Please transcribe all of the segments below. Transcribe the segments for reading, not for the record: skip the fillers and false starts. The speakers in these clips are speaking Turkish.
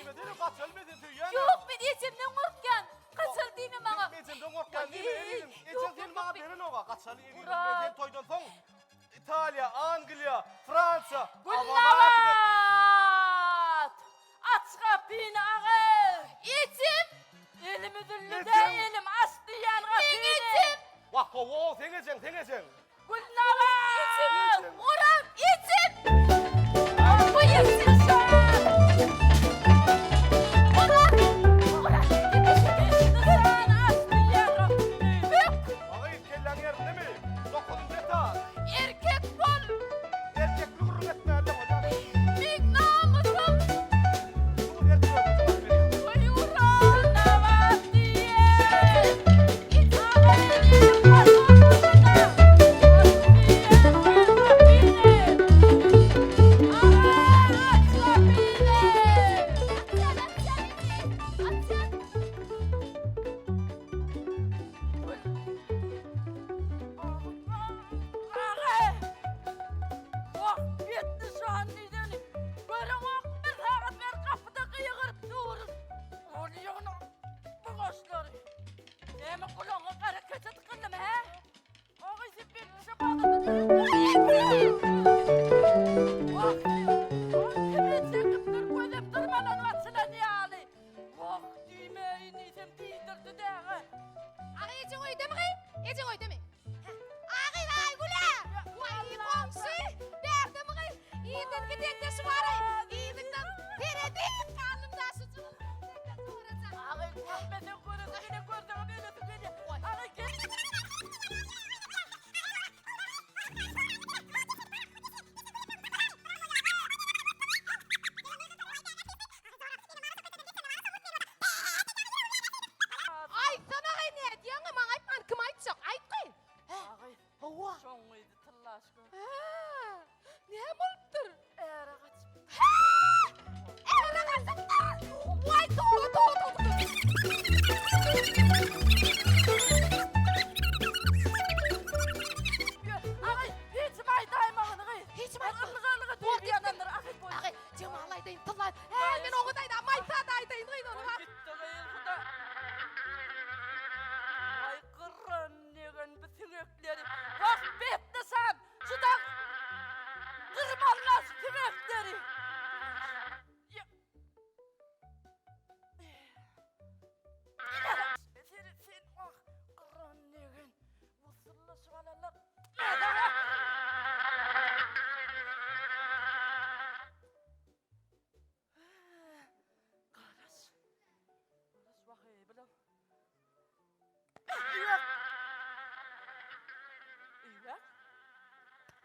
Kaçmadın, kaçılmadın tüyyen. Yok ben içimden korkkan. Kaçıldığını bana. Mecimden korkan değil mi elim? Yok, Sen yok, bana ben- verin oğa. Kaçalı yedim. Murat. Ben toydan son. İtalya, Angliya, Fransa. Gullavat! Aç kapını ağa! İçim! Elim üzüllü de elim açtı yan kapını. İçim! Vah kova, sen. Gullavat! İçim! Murat! İçim! Bu yesin şu an! Murat! Murat! Geçti sen açtı yan kapını. Ağa ilkellen yerinde mi? Dokuzun zeta. Erkek bol! Erkekli vurur etme elde hocam. Big namusum! Dur etme. Gullavat diye!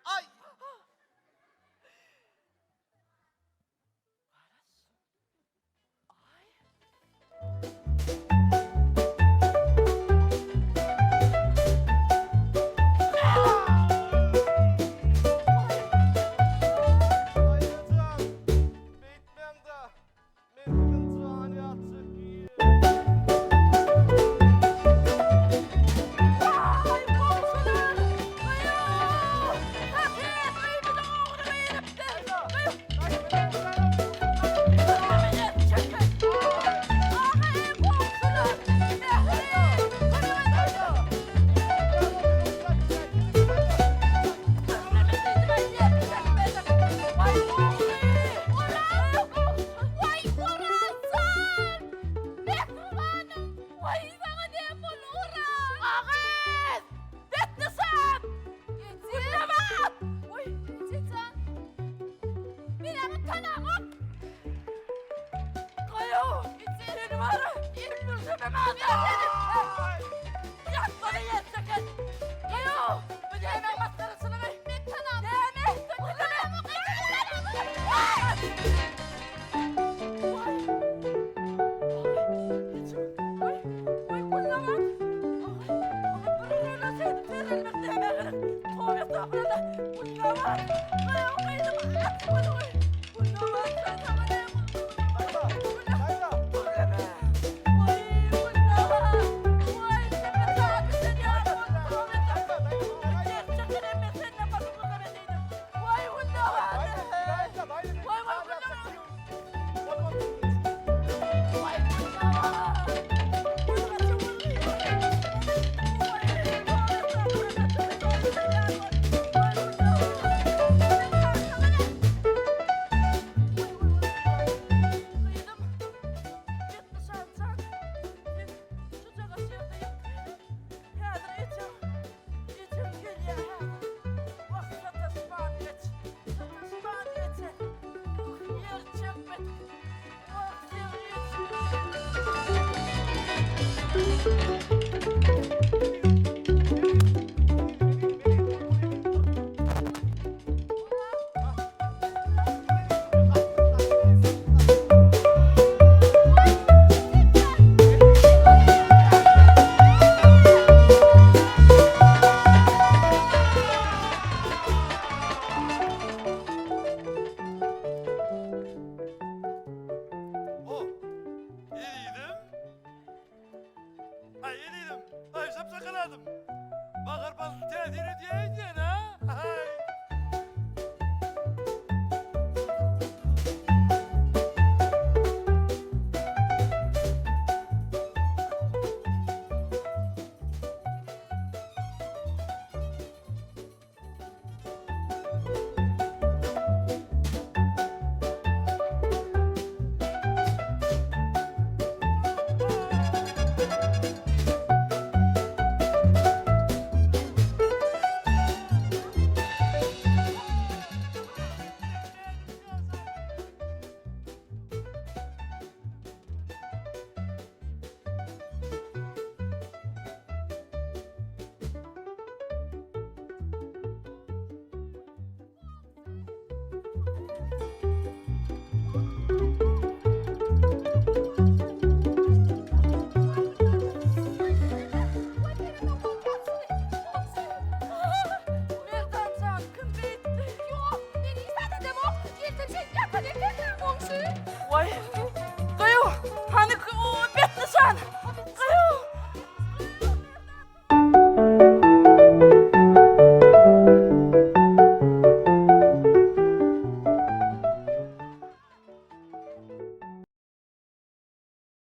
Ay. Nasıl?